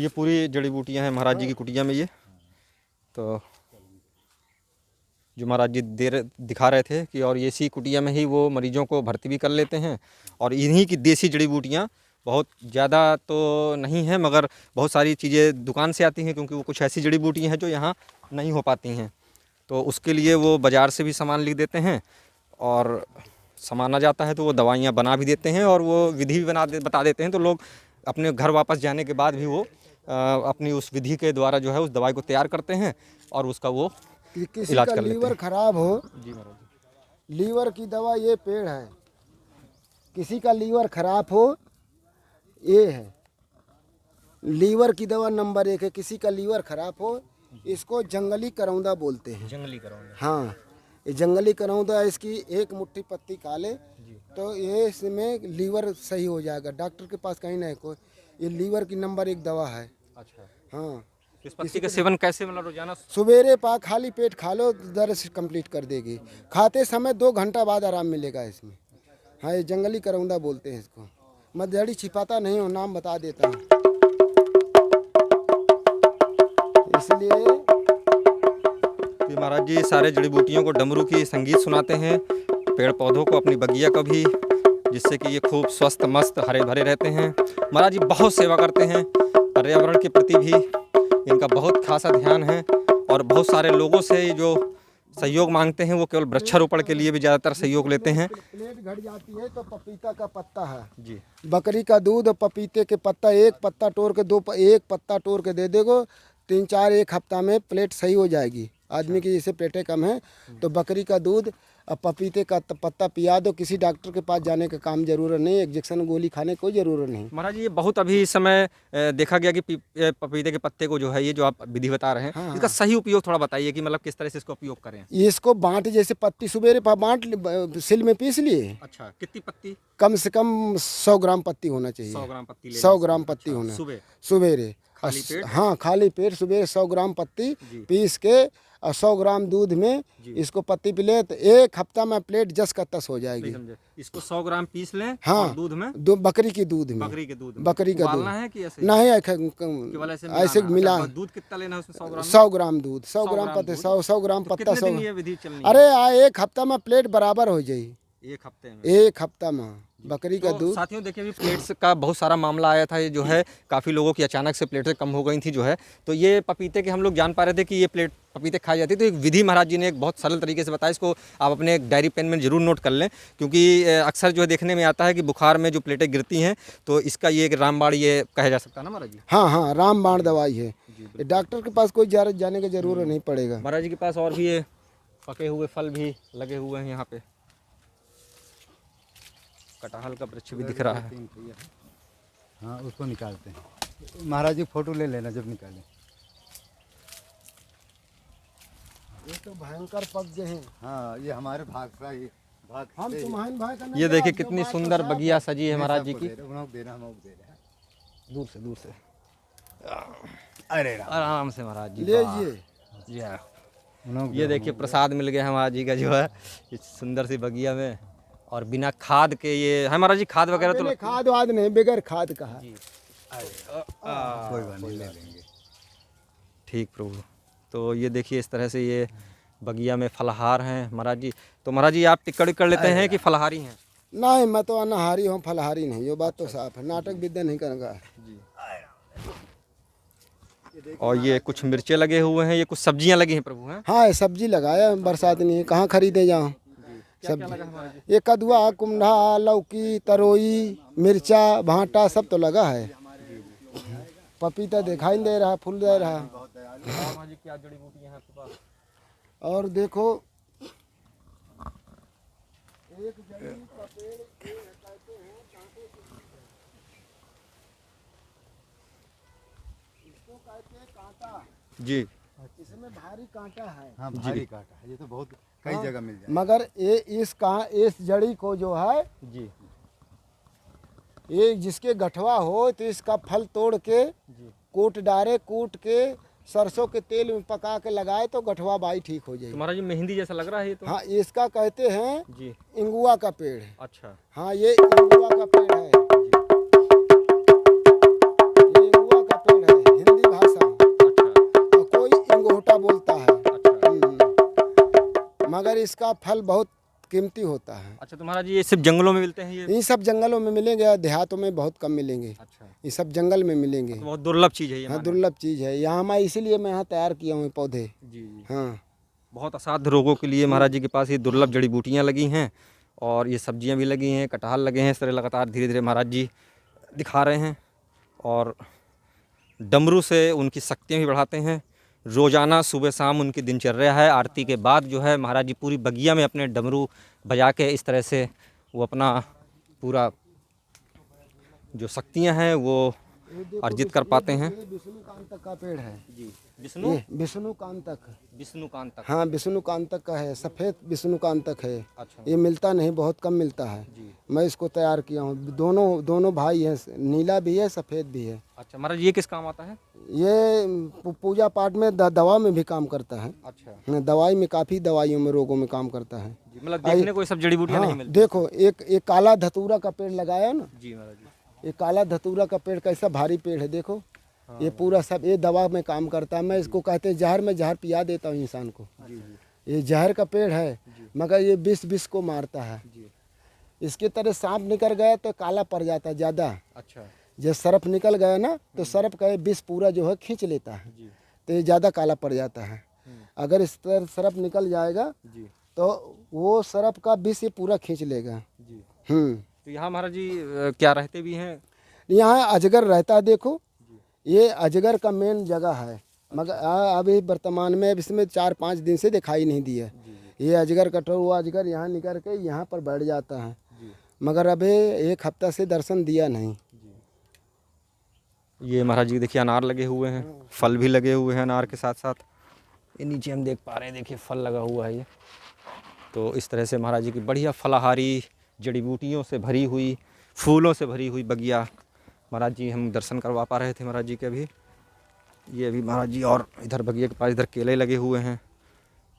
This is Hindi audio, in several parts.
ये पूरी जड़ी बूटियाँ हैं महाराज जी की कुटिया में। ये तो जो महाराज जी दिखा रहे थे कि और इसी कुटिया में ही वो मरीजों को भर्ती भी कर लेते हैं। और इन्हीं की देसी जड़ी बूटियाँ बहुत ज़्यादा तो नहीं है, मगर बहुत सारी चीज़ें दुकान से आती हैं, क्योंकि वो कुछ ऐसी जड़ी बूटियाँ हैं जो यहाँ नहीं हो पाती हैं। तो उसके लिए वो बाज़ार से भी सामान लिख देते हैं, और सामान आ जाता है तो वो दवाइयाँ बना भी देते हैं, और वो विधि भी बता देते हैं। तो लोग अपने घर वापस जाने के बाद भी वो अपनी उस विधि के द्वारा जो है उस दवाई को तैयार करते हैं और उसका वो इलाज कर लेते हैं। लीवर खराब हो, जी महाराज, लीवर की दवा ये पेड़ है। किसी का लीवर खराब हो, ये है लीवर की दवा नंबर 1 है। किसी का लीवर खराब हो, इसको जंगली करौंदा बोलते हैं। जंगली करौंदा। हाँ, ये जंगली करौंदा, इसकी एक मुट्ठी पत्ती खा ले तो ये इसमें लीवर सही हो जाएगा। डॉक्टर के पास कहीं नहीं कोई, ये लीवर की नंबर 1 दवा है। अच्छा, हाँ, इस पत्ती का सेवन कैसे, मतलब रोजाना? सवेरे खाली पेट खा लो, दर्द कंप्लीट कर देगी। खाते समय 2 घंटा बाद आराम मिलेगा इसमें। हाँ, ये जंगली करौंदा बोलते हैं इसको। मैं जड़ी छिपाता नहीं हूँ, नाम बता देता हूँ। इसलिए कि महाराज जी सारे जड़ी बूटियों को डमरू की संगीत सुनाते हैं, पेड़ पौधों को, अपनी बगिया को भी, जिससे कि ये खूब स्वस्थ मस्त हरे भरे रहते हैं। महाराज जी बहुत सेवा करते हैं, पर्यावरण के प्रति भी इनका बहुत खासा ध्यान है, और बहुत सारे लोगों से जो सहयोग मांगते हैं वो केवल वृक्षारोपण के लिए भी ज़्यादातर सहयोग लेते हैं। प्लेट घट जाती है तो पपीता का पत्ता है जी, बकरी का दूध और पपीते के पत्ता, एक पत्ता तोड़ के एक पत्ता तोड़ के दे देगो, 3-4 एक हफ्ता में प्लेट सही हो जाएगी। आदमी की जैसे प्लेटें कम है तो बकरी का दूध और पपीते का पत्ता पिया दो। किसी डॉक्टर के पास जाने का काम जरूरत नहीं, इंजेक्शन गोली खाने की कोई ज़रूरत नहीं। महाराज ये बहुत अभी इस समय देखा गया कि पपीते के पत्ते को जो है, ये जो आप विधि बता रहे हैं, हाँ, इसका सही उपयोग थोड़ा बताइए कि मतलब किस तरह से इसको उपयोग करें। इसको बांट, जैसे पत्ती सुबेरे बांट सिल में पीस लिए। अच्छा, कितनी पत्ती? कम से कम 100 ग्राम पत्ती होना चाहिए। 100 ग्राम पत्ती ले 100 ग्राम पत्ती अच्छा, होना सुबह सुबेरे खाली पेट? हाँ, खाली पेट सुबह 100 ग्राम पत्ती पीस के और 100 ग्राम दूध में इसको पत्ती पिले तो एक हफ्ता में प्लेट जस का तस हो जाएगी। इसको 100 ग्राम पीस लें। हाँ, और दूध में बकरी की दूध में, बकरी के दूध में बकरी का दूध है कि ऐसे नहीं, ऐसे मिला। अच्छा, दूध कितना लेना है उसमें? 100 ग्राम 100 ग्राम दूध, 100 ग्राम पत्ते, 100 ग्राम तो पत्ता, कितने दिन ये विधि चलनी है? अरे एक हफ्ता में प्लेट बराबर हो जाई। एक हफ्ते में? एक हफ्ता में बकरी का तो दूध। साथियों देखिए, अभी प्लेट्स का बहुत सारा मामला आया था, ये जो है काफ़ी लोगों की अचानक से प्लेटें कम हो गई थी जो है। तो ये पपीते के हम लोग जान पा रहे थे कि ये प्लेट पपीते खाई जाती है। तो एक विधि महाराज जी ने एक बहुत सरल तरीके से बताया, इसको आप अपने एक डायरी पेन में जरूर नोट कर लें, क्योंकि अक्सर जो है देखने में आता है कि बुखार में जो प्लेटें गिरती हैं तो इसका ये एक रामबाण ये कहा जा सकता है ना महाराज जी? हाँ हाँ, रामबाण दवाई है। डॉक्टर के पास कोई जाने की जरूरत नहीं पड़ेगा। महाराज जी के पास और भी ये पके हुए फल भी लगे हुए हैं यहाँ पे, कटहल का वृक्ष भी दिख रहा है। हाँ, उसको निकालते हैं। महाराज जी फोटो ले लेना जब निकालें। ये तो भयंकर पक गए हैं। हाँ, ये हमारे भाग का ही भाग। हम तुम्हारे भाई का नहीं, ये देखिए आप जो कितनी बात सुंदर बता- बगिया सजी है महाराज जी की। दूर से दूर से। अरे आराम से महाराज जी, लीजिए। जी हाँ। ये देखिए प्रसाद मिल गया महाराज जी का जो है इस सुंदर सी बगिया में, और बिना खाद के ये है महाराज जी। खाद वगैरह तो खाद वाद नहीं, बगैर खाद का है। कोई बात नहीं, ले लेंगे। ठीक प्रभु। तो ये देखिए इस तरह से ये बगिया में फलहार हैं महाराज जी। तो महाराज जी आप टिक्कड़ विक्कड़ लेते हैं कि फलहारी हैं? नहीं, मैं तो अनाहारी हूँ, फलहारी नहीं। ये बात तो साफ है, नाटक विद्या नहीं करूँगा। और ये कुछ मिर्चे लगे हुए हैं, ये कुछ सब्जियां लगी हैं प्रभु हैं? हाँ, ये सब्जी लगाया, बरसात नहीं है, कहाँ खरीदे जाऊँ सब्जी। ये कदुआ, कुम्ढा, लौकी, तरोई, मिर्चा, भांटा सब तो लगा है। पपीता दिखाई दे रहा, फूल दे रहा। क्या जड़ी बूटी है आपके पास? और देखो एक जड़ी का पेड़ कहते हैं कांटे की, इसको कहते हैं कांटा जी। इसमें भारी कांटा है। हाँ, भारी कांटा है। ये तो बहुत कई जगह मिल जाए। मगर ये इस जड़ी को जो है जी, ये जिसके गठवा हो तो इसका फल तोड़ के कूट डाले, कूट के सरसों के तेल में पका के लगाए तो गठवा बाई ठीक हो जाएगी। तुम्हारा जी मेहंदी जैसा लग रहा है ये तो। हाँ, इसका कहते हैं जी, इंगुआ का पेड़ है। अच्छा, हाँ, ये इंगुआ का पेड़ है। ये इंगुआ का पेड़ है, मोटा बोलता है। मगर इसका फल बहुत कीमती होता है। अच्छा, तो महाराज ये सिर्फ जंगलों में मिलते हैं ये? ये सब जंगलों में मिलेंगे, देहातों में बहुत कम मिलेंगे। अच्छा, ये सब जंगल में मिलेंगे। तो बहुत दुर्लभ चीज़ है ये। हाँ, माने। दुर्लभ चीज़ है। यहाँ मैं इसीलिए मैं यहाँ तैयार किया हूँ पौधे। जी जी। हाँ, बहुत असाध्य रोगों के लिए महाराज जी के पास ये दुर्लभ जड़ी बूटियाँ लगी हैं और ये सब्जियां भी लगी हैं, कटहल लगे हैं। इस तरह लगातार धीरे धीरे महाराज जी दिखा रहे हैं और डमरू से उनकी शक्तियाँ भी बढ़ाते हैं। रोज़ाना सुबह शाम उनकी दिनचर्या है। आरती के बाद जो है महाराज जी पूरी बगिया में अपने डमरू बजा के इस तरह से वो अपना पूरा जो शक्तियाँ हैं वो अर्जित कर पाते हैं। ये विष्णुकांतक का पेड़ है जी, ये विष्णुकांतक। विष्णुकांतक। हाँ, विष्णुकांतक का है, सफ़ेद विष्णुकांतक है। अच्छा ये मिलता नहीं, बहुत कम मिलता है। जी। मैं इसको तैयार किया हूँ। दोनों भाई हैं, नीला भी है, सफ़ेद भी है। अच्छा महाराज, ये किस काम आता है? ये पूजा पाठ में दवा में भी काम करता है। अच्छा दवाई में, काफ़ी दवाइयों में, रोगों में काम करता है। जी, मतलब देखने को ये सब जड़ी बूटियाँ नहीं हाँ, मिलती। देखो एक काला धतूरा का पेड़ लगाया ना। जी महाराज जी। ये काला धतूरा का पेड़ कैसा भारी पेड़ है, देखो। ये पूरा सब ये दवा में काम करता है। मैं इसको कहते हैं जहर, में जहर पिया देता हूँ इंसान को। जी जी ये जहर का पेड़ है, मगर ये विष को मारता है। जी। इसके तरह सांप निकल गया तो काला पड़ जाता है ज़्यादा। अच्छा जब सर्प निकल गया ना तो सर्प का ये विष पूरा जो है खींच लेता है, जी तो ये ज़्यादा काला पड़ जाता है। अगर इस तरह सर्प निकल जाएगा जी तो वो सर्प का विष ये पूरा खींच लेगा। जी। हम्म। तो यहाँ महाराज जी क्या रहते भी हैं? यहाँ अजगर रहता है, देखो ये अजगर का मेन जगह है। मगर अभी वर्तमान में अब इसमें 4-5 दिन से दिखाई नहीं दिया। ये अजगर कटा हुआ अजगर यहाँ निकल के यहाँ पर बैठ जाता है, मगर अभी 1 हफ्ता से दर्शन दिया नहीं। ये महाराज जी देखिए अनार लगे हुए हैं, फल भी लगे हुए हैं अनार के साथ साथ। ये नीचे हम देख पा रहे हैं, देखिए फल लगा हुआ है ये। तो इस तरह से महाराज जी की बढ़िया फलाहारी जड़ी बूटियों से भरी हुई, फूलों से भरी हुई बगिया महाराज जी हम दर्शन करवा पा रहे थे महाराज जी के। अभी ये अभी महाराज जी और इधर बगिया के पास इधर केले लगे हुए हैं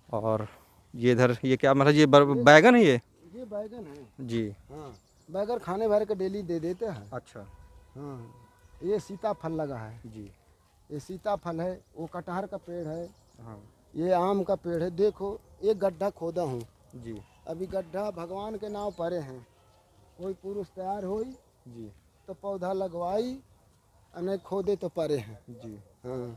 और ये इधर ये क्या महाराज ये बैगन है ये? ये बैगन है जी। हाँ, बैगन खाने भर के डेली दे देते हैं। अच्छा। हाँ, ये सीताफल लगा है जी। ये सीताफल है। वो कटहर का पेड़ है। हाँ ये आम का पेड़ है। देखो एक गड्ढा खोदा हूँ जी अभी। गड्ढा भगवान के नाव परे हैं। कोई पुरुष तैयार हुई जी तो पौधा लगवाई, अनेक खोदे तो परे हैं। जी। हाँ,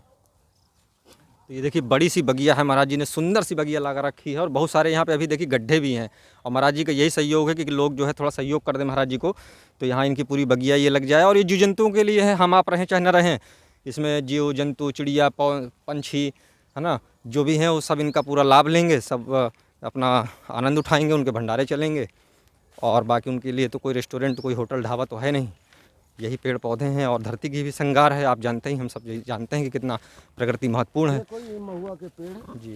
तो ये देखिए बड़ी सी बगिया है, महाराज जी ने सुंदर सी बगिया लगा रखी है और बहुत सारे यहाँ पे अभी देखिए गड्ढे भी हैं। और महाराज जी का यही सहयोग है कि लोग जो है थोड़ा सहयोग कर दें महाराज जी को, तो यहाँ इनकी पूरी बगिया ये लग जाए। और ये जीव जंतुओं के लिए है, हम आप रहें चाहे न रहें, इसमें जीव जंतु चिड़िया पंछी है ना, जो भी हैं वो सब इनका पूरा लाभ लेंगे, सब अपना आनंद उठाएंगे, उनके भंडारे चलेंगे। और बाकी उनके लिए तो कोई रेस्टोरेंट, कोई होटल ढाबा तो है नहीं, यही पेड़ पौधे हैं और धरती की भी श्रृंगार है। आप जानते ही, हम सब यही जानते हैं कि कितना प्रकृति महत्वपूर्ण है। देखो ये महुआ के पेड़, जी।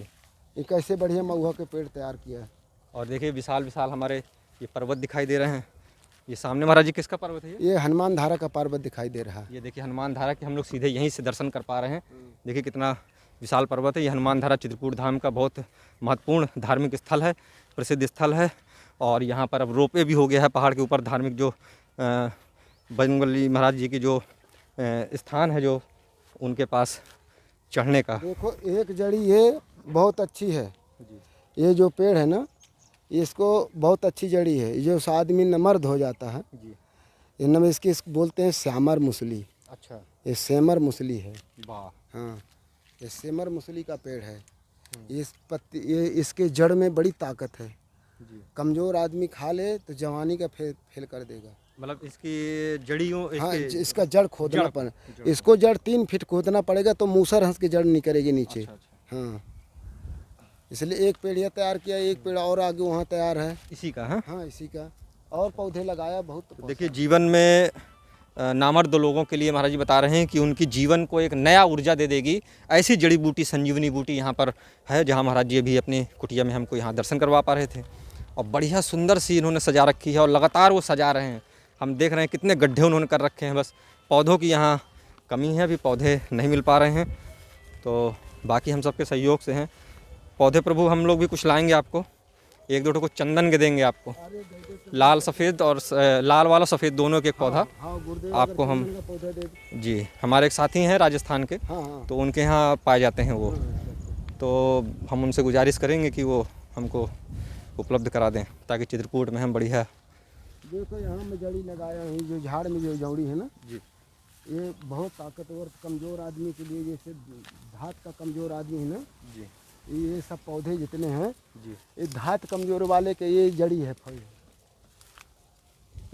ये कैसे बढ़िया महुआ के पेड़ तैयार किया है। और देखिए विशाल विशाल हमारे ये पर्वत दिखाई दे रहे हैं। ये सामने महाराज जी किसका पर्वत है ये? ये हनुमान धारा का पर्वत दिखाई दे रहा है। ये देखिए हनुमान धारा के हम लोग सीधे यहीं से दर्शन कर पा रहे हैं। देखिए कितना विशाल पर्वत है ये। हनुमान धारा चित्रकूट धाम का बहुत महत्वपूर्ण धार्मिक स्थल है, प्रसिद्ध स्थल है। और यहाँ पर अब रोपवे भी हो गया है पहाड़ के ऊपर। धार्मिक जो बजरंगबली महाराज जी की जो स्थान है, जो उनके पास चढ़ने का। देखो एक जड़ी ये बहुत अच्छी है। ये जो पेड़ है ना, इसको बहुत अच्छी जड़ी है। जो आदमी न मर्द हो जाता है, ये नम इसकी बोलते हैं श्यामर मुसली। अच्छा। ये सेमर मुसली है। वाह। हाँ, ये सेमर मुसली का पेड़ है। इस पत्ती, ये इसके जड़ में बड़ी ताकत है। कमज़ोर आदमी खा ले तो जवानी का फेल कर देगा। मतलब इसकी जड़ियों हाँ, इसका जड़ खोदना पड़े। इसको जड़ 3 फीट खोदना पड़ेगा तो मूसर हंस की जड़ निकलेगी नीचे। अच्छा। हाँ, इसलिए एक पेड़ यह तैयार किया, एक पेड़ और आगे वहाँ तैयार है इसी का है। हाँ, इसी का और पौधे लगाया बहुत। देखिए जीवन में नामर्द लोगों के लिए महाराज जी बता रहे हैं कि उनकी जीवन को एक नया ऊर्जा दे देगी, ऐसी जड़ी बूटी, संजीवनी बूटी यहाँ पर है, जहाँ महाराज जी अभी अपनी कुटिया में हमको यहाँ दर्शन करवा पा रहे थे। और बढ़िया सुंदर सी इन्होंने सजा रखी है और लगातार वो सजा रहे हैं। हम देख रहे हैं कितने गड्ढे उन्होंने कर रखे हैं। बस पौधों की यहाँ कमी है, अभी पौधे नहीं मिल पा रहे हैं, तो बाकी हम सबके सहयोग से हैं पौधे। प्रभु हम लोग भी कुछ लाएंगे आपको, 1-2 को चंदन के देंगे आपको, लाल सफ़ेद और लाल वाला सफ़ेद दोनों के एक पौधा आपको हम। जी, हमारे एक साथी हैं राजस्थान के, तो उनके यहाँ पाए जाते हैं वो। तो हम उनसे गुजारिश करेंगे कि वो हमको उपलब्ध करा दें ताकि चित्रकूट में हम बढ़िया। देखो यहाँ मैं जड़ी लगाया हूँ, जो झाड़ में जो जड़ी है ना जी ये बहुत ताकतवर कमज़ोर आदमी के लिए, जैसे धात का कमज़ोर आदमी है ना जी ये सब पौधे जितने हैं जी ये धात कमज़ोर वाले के ये जड़ी है फल।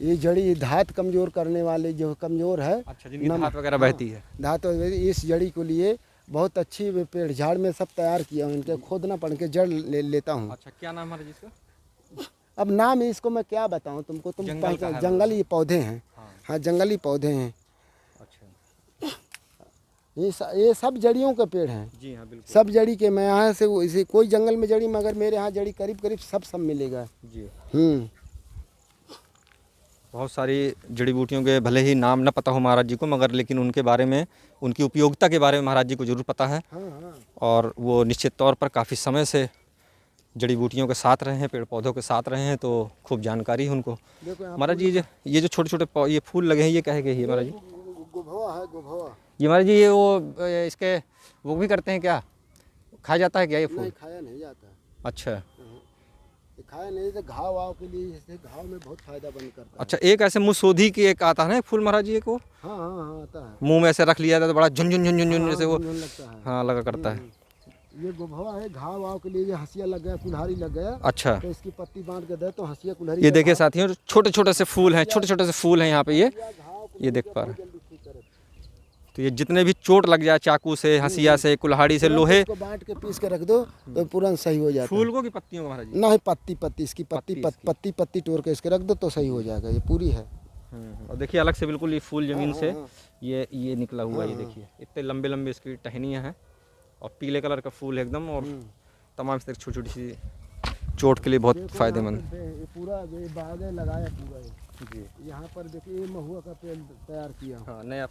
ये जड़ी धात कमज़ोर करने वाले जो कमज़ोर है, अच्छा, जिनकी धात वगैरह बहती है। धात इस जड़ी को लिए बहुत अच्छी पेड़ झाड़ में सब तैयार किया हूँ, इनके खोदना पड़ के जड़ लेता हूँ। अच्छा, क्या नाम है जिसका? अब नाम इसको मैं क्या बताऊँ तुमको, तुम जंगल का है जंगली पौधे हैं। हाँ जंगली पौधे हैं। अच्छा, ये सब जड़ियों के पेड़ हैं। जी हाँ बिल्कुल। सब जड़ी के, मैं यहाँ से इसे कोई जंगल में जड़ी, मगर मेरे यहाँ जड़ी करीब करीब सब मिलेगा। जी बहुत सारी जड़ी बूटियों के भले ही नाम न पता हो महाराज जी को, मगर लेकिन उनके बारे में, उनकी उपयोगिता के बारे में महाराज जी को जरूर पता है। हाँ। और वो निश्चित तौर पर काफ़ी समय से जड़ी बूटियों के साथ रहे हैं, पेड़ पौधों के साथ रहे हैं, तो खूब जानकारी है उनको। देखो महाराज जी ये जो छोटे छोटे ये फूल लगे हैं, ये कहे गए महाराज जी? गुभवा है, गुभवा। ये महाराज जी ये वो इसके वो भी करते हैं क्या, खाया जाता है क्या ये फूल? नहीं, खाया नहीं जाता। अच्छा ये खाया नहीं तो घाव वाव के लिए, जैसे घाव में बहुत फायदा बंद करता है। अच्छा, एक ऐसे मुँहशोधी की एक आता है ना एक फूल महाराज जी, एक वो हाँ आता है। मुंह में ऐसे रख लिया था तो बड़ा झुनझुन झुनझुन झुन जैसे वो लगता है। हाँ लगा करता है। ये गुभवा है, घाव वाव के लिए, ये हंसिया लग गया, कुल्हाड़ी लग गया अच्छा, तो इसकी पत्ती बांध के दे तो हंसिया कुल्हाड़ी। ये देखिए साथियों, छोटे छोटे से फूल हैं, छोटे छोटे से फूल हैं यहाँ पे, ये देख पा रहे हैं। तो ये जितने भी चोट लग जाए चाकू से, हंसिया से, कुल्हाड़ी से, लोहे, को बांट के पीस के रख दो तो तुरंत सही हो जाता है। फूल को की पत्तियों को महाराज जी? नहीं, पत्ती इसकी पत्ती तोड़ के इसके रख दो तो सही हो जाएगा। ये पूरी है। और देखिए अलग से बिल्कुल ये फूल जमीन से हाँ। ये निकला हुआ, ये देखिए इतने लंबे लंबे इसकी टहनियाँ हैं और पीले कलर का फूल है एकदम, और तमाम इस तरह छोटी छोटी सी चोट के लिए बहुत फायदेमंद। ये पूरा ये बागे लगाया पूरा जी। यहाँ पर देखिए, ये महुआ का पेड़ तैयार किया हूँ। हाँ नया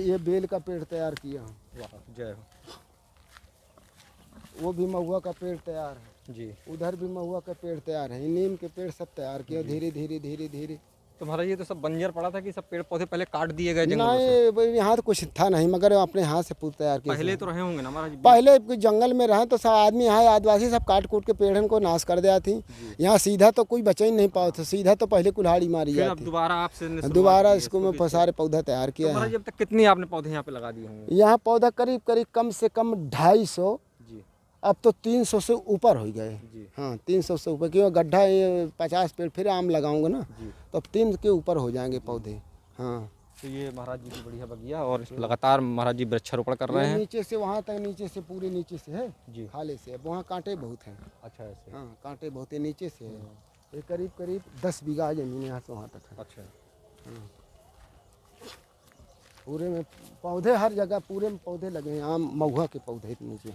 ये बेल का पेड़ तैयार किया हूँ। वाह जय हो। वो भी महुआ का पेड़ तैयार है जी। उधर भी महुआ का पेड़ तैयार है। नीम के पेड़ सब तैयार किया धीरे धीरे धीरे धीरे। तो महाराज ये तो सब बंजर पड़ा था कि सब पेड़ पौधे पहले काट दिए गए जंगलों से? नहीं, भाई यहाँ तो कुछ था नहीं, मगर अपने हाथ से पूरा तैयार किया। पहले तो रहे होंगे ना महाराज जी? पहले कोई जंगल में रहे तो सब आदमी यहाँ आदिवासी सब काट कूट के पेड़न को नाश कर दिया थी। यहाँ सीधा तो कोई बचा ही नहीं पाओ था, सीधा तो पहले कुल्हाड़ी मारी फिर अब जाती। दोबारा आपसे दोबारा इसको मैं सारे पौधा तैयार किया है। महाराज जी अब तक कितने आपने पौधे यहाँ पे लगा दिए होंगे? यहाँ पौधा करीब करीब कम से कम 250, जी अब तो 300 से ऊपर हो गए। जी। हाँ 300 से ऊपर, क्योंकि गड्ढा ये 50 पेड़ फिर आम लगाऊंगा ना तो अब 300 के ऊपर हो जाएंगे पौधे। हाँ तो ये महाराज जी की बढ़िया बगिया, और लगातार महाराज जी वृक्षारोपण कर रहे हैं। नीचे से वहाँ तक, नीचे से पूरे नीचे से है जी। खाले से, अब वहाँ कांटे बहुत हैं। अच्छा ऐसे? हाँ कांटे बहुत है, नीचे से है। ये करीब करीब 10 बीघा जमीन यहाँ से वहाँ तक है। अच्छा पूरे में पौधे हर जगह पूरे में पौधे लगे हैं, आम महुआ के पौधे नीचे।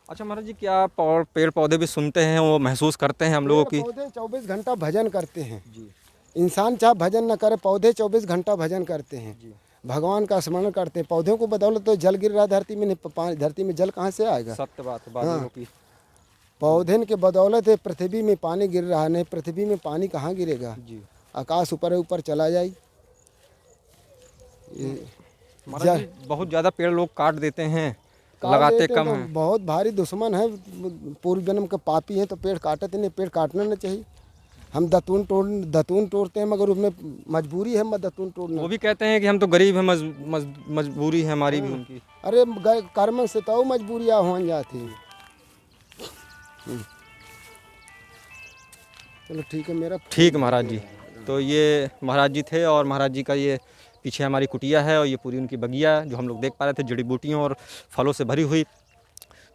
अच्छा महाराज जी, क्या पेड़ पौधे भी सुनते हैं, वो महसूस करते हैं हम लोगों की? पौधे 24 घंटा भजन करते हैं जी। इंसान चाहे भजन न करे, पौधे 24 घंटा भजन करते हैं, भगवान का स्मरण करते हैं। पौधों को बदौलत तो जल गिर रहा धरती में, नहीं धरती में जल कहाँ से आएगा? सत्य बात है बादलों की। पौधे के बदौलत है पृथ्वी में पानी गिर रहा है, नहीं पृथ्वी में पानी कहाँ गिरेगा? जी। आकाश ऊपर ऊपर चला जाए। महाराज जी बहुत ज़्यादा पेड़ लोग काट देते हैं, लगाते कम तो हैं। बहुत भारी दुश्मन है, पूर्व जन्म के पापी हैं तो पेड़ काटते नहीं। पेड़ काटना नहीं चाहिए। हम दतून तोड़ते हैं, मगर उसमें मजबूरी है दतून तोड़ना। वो भी कहते हैं कि हम तो गरीब हैं, मजबूरी है हमारी भी उनकी। अरे कर्म से तो मजबूरियाँ हो जाती। चलो ठीक है मेरा। ठीक महाराज जी। तो ये महाराज जी थे, और महाराज जी का ये पीछे हमारी कुटिया है, और ये पूरी उनकी बगिया जो हम लोग देख पा रहे थे, जड़ी बूटियों और फलों से भरी हुई।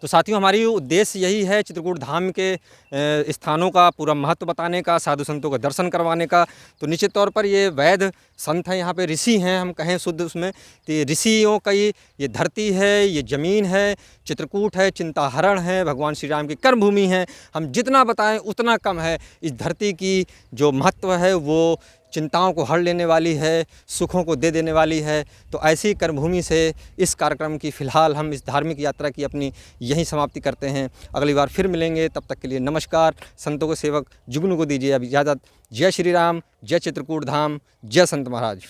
तो साथियों, हमारी उद्देश्य यही है चित्रकूट धाम के स्थानों का पूरा महत्व बताने का, साधु संतों का दर्शन करवाने का। तो निश्चित तौर पर ये वैद्य संत हैं, यहाँ पे ऋषि हैं, हम कहें शुद्ध उसमें तो ऋषियों का ये धरती है, ये ज़मीन है, चित्रकूट है, चिंताहरण है, भगवान श्री राम की कर्मभूमि है। हम जितना बताएं उतना कम है। इस धरती की जो महत्व है वो चिंताओं को हर लेने वाली है, सुखों को दे देने वाली है। तो ऐसी कर्मभूमि से इस कार्यक्रम की फ़िलहाल हम इस धार्मिक यात्रा की अपनी यहीं समाप्ति करते हैं। अगली बार फिर मिलेंगे, तब तक के लिए नमस्कार। संतों के सेवक जुगनू को दीजिए अब इजाज़त। जय श्री राम, जय चित्रकूट धाम, जय संत महाराज।